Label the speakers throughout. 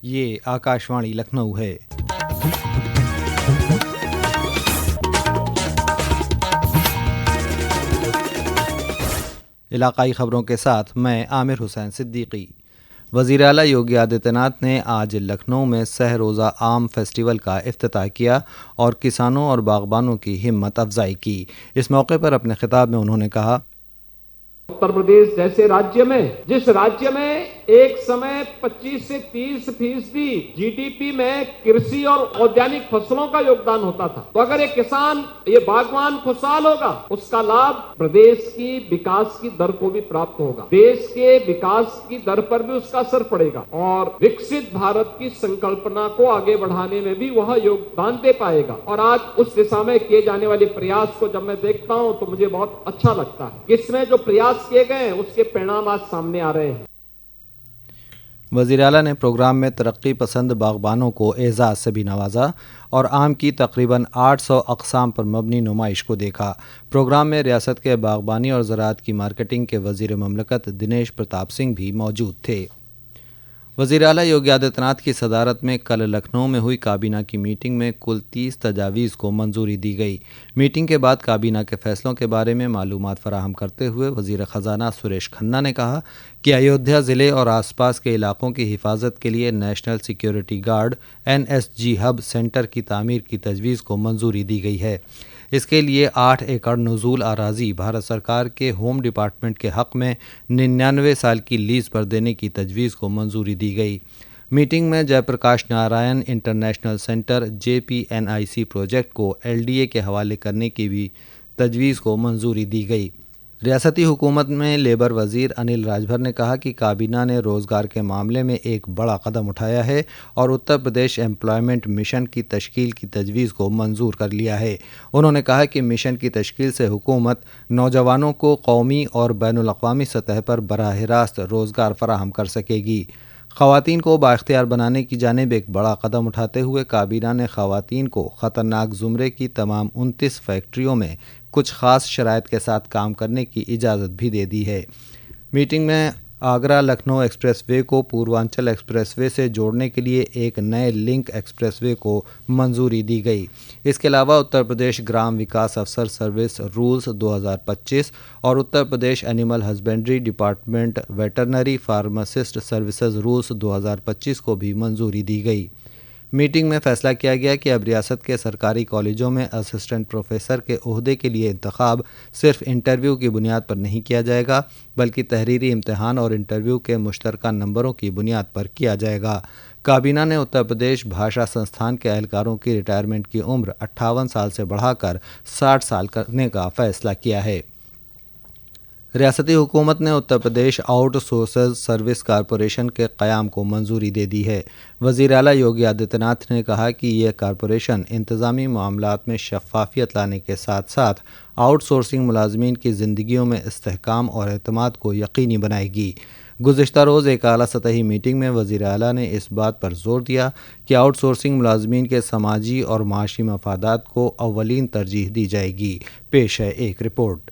Speaker 1: یہ آکاشوانی لکھنؤ ہے۔ علاقائی خبروں کے ساتھ میں عامر حسین صدیقی۔ وزیر اعلیٰ یوگی آدتیہ ناتھ نے آج لکھنؤ میں سہ روزہ آم فیسٹیول کا افتتاح کیا اور کسانوں اور باغبانوں کی ہمت افزائی کی۔ اس موقع پر اپنے خطاب میں انہوں نے کہا،
Speaker 2: اتر پردیش جیسے راجیہ میں جس راجیہ میں ایک سمے 25 سے 30% جی ڈی پی میں کرشی اور آرگینک فصلوں کا یوگدان ہوتا تھا، تو اگر یہ کسان یہ باغبان خوشحال ہوگا اس کا لابھ پردیش کی وکاس کی در کو بھی پراپت ہوگا، دیش کے وکاس کی در پر بھی اس کا اثر پڑے گا اور وکست بھارت کی سنکلپنا کو آگے بڑھانے میں بھی وہ یوگدان دے پائے گا۔ اور آج اس دشا میں کیے جانے والے پریاس کو جب میں دیکھتا ہوں تو مجھے بہت اچھا لگتا ہے کہ اس میں جو پریاس کیے گئے اس کے پریڑام آج سامنے آ رہے ہیں۔
Speaker 1: وزیر اعلیٰ نے پروگرام میں ترقی پسند باغبانوں کو اعزاز سے بھی نوازا اور آم کی تقریباً 800 اقسام پر مبنی نمائش کو دیکھا۔ پروگرام میں ریاست کے باغبانی اور زراعت کی مارکیٹنگ کے وزیر مملکت دنیش پرتاپ سنگھ بھی موجود تھے۔ وزیر اعلیٰ یوگی آدتیہ ناتھ کی صدارت میں کل لکھنؤ میں ہوئی کابینہ کی میٹنگ میں کل 30 تجاویز کو منظوری دی گئی۔ میٹنگ کے بعد کابینہ کے فیصلوں کے بارے میں معلومات فراہم کرتے ہوئے وزیر خزانہ سریش کھنہ نے کہا کہ ایودھیا ضلع اور آس پاس کے علاقوں کی حفاظت کے لیے national security guard NSG hub centre کی تعمیر کی تجویز کو منظوری دی گئی ہے۔ اس کے لیے 8 ایکڑ نزول اراضی بھارت سرکار کے ہوم ڈپارٹمنٹ کے حق میں 99 سال کی لیز پر دینے کی تجویز کو منظوری دی گئی۔ میٹنگ میں Jai Prakash Narayan international centre JPNIC project کو LDA کے حوالے کرنے کی بھی تجویز کو منظوری دی گئی۔ ریاستی حکومت میں لیبر وزیر انل راجبھر نے کہا کہ کابینہ نے روزگار کے معاملے میں ایک بڑا قدم اٹھایا ہے اور اتر پردیش ایمپلائمنٹ مشن کی تشکیل کی تجویز کو منظور کر لیا ہے۔ انہوں نے کہا کہ مشن کی تشکیل سے حکومت نوجوانوں کو قومی اور بین الاقوامی سطح پر براہ راست روزگار فراہم کر سکے گی۔ خواتین کو بااختیار بنانے کی جانب ایک بڑا قدم اٹھاتے ہوئے کابینہ نے خواتین کو خطرناک زمرے کی تمام 29 فیکٹریوں میں کچھ خاص شرائط کے ساتھ کام کرنے کی اجازت بھی دے دی ہے۔ میٹنگ میں آگرہ لکھنؤ ایکسپریس وے کو پوروانچل ایکسپریس وے سے جوڑنے کے لیے ایک نئے لنک ایکسپریس وے کو منظوری دی گئی۔ اس کے علاوہ اتر پردیش گرام وکاس افسر سروس رولز 2025 اور Uttar Pradesh animal husbandry department veterinary pharmacist services rules 2025 کو بھی منظوری دی گئی۔ میٹنگ میں فیصلہ کیا گیا کہ اب ریاست کے سرکاری کالجوں میں اسسٹنٹ پروفیسر کے عہدے کے لیے انتخاب صرف انٹرویو کی بنیاد پر نہیں کیا جائے گا بلکہ تحریری امتحان اور انٹرویو کے مشترکہ نمبروں کی بنیاد پر کیا جائے گا۔ کابینہ نے اتر پردیش بھاشا سنستھان کے اہلکاروں کی ریٹائرمنٹ کی عمر 58 سال سے بڑھا کر 60 سال کرنے کا فیصلہ کیا ہے۔ ریاستی حکومت نے Uttar Pradesh out sources service corporation کے قیام کو منظوری دے دی ہے۔ وزیر اعلیٰ یوگی آدتیہ ناتھ نے کہا کہ یہ کارپوریشن انتظامی معاملات میں شفافیت لانے کے ساتھ ساتھ آؤٹ سورسنگ ملازمین کی زندگیوں میں استحکام اور اعتماد کو یقینی بنائے گی۔ گزشتہ روز ایک اعلیٰ سطحی میٹنگ میں وزیر اعلیٰ نے اس بات پر زور دیا کہ آؤٹ سورسنگ ملازمین کے سماجی اور معاشی مفادات کو اولین ترجیح دی جائے گی۔ پیش ہے ایک رپورٹ۔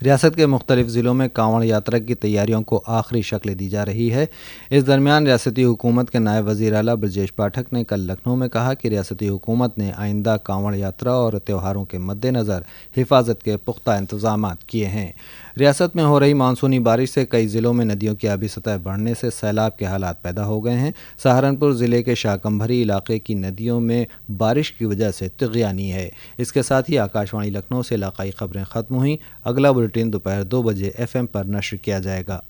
Speaker 1: ریاست کے مختلف ضلعوں میں کانوڑ یاترا کی تیاریوں کو آخری شکل دی جا رہی ہے۔ اس درمیان ریاستی حکومت کے نائب وزیر اعلیٰ برجیش پاٹھک نے کل لکھنؤ میں کہا کہ ریاستی حکومت نے آئندہ کانوڑ یاترا اور تہواروں کے مد نظر حفاظت کے پختہ انتظامات کیے ہیں۔ ریاست میں ہو رہی مانسونی بارش سے کئی ضلعوں میں ندیوں کی آبی سطح بڑھنے سے سیلاب کے حالات پیدا ہو گئے ہیں۔ سہارنپور ضلع کے شاکمبھری علاقے کی ندیوں میں بارش کی وجہ سے طغیانی ہے۔ اس کے ساتھ ہی آکاش وانی لکھنؤ سے علاقائی خبریں ختم ہوئیں۔ اگلا بلیٹن دوپہر 2 بجے FM پر نشر کیا جائے گا۔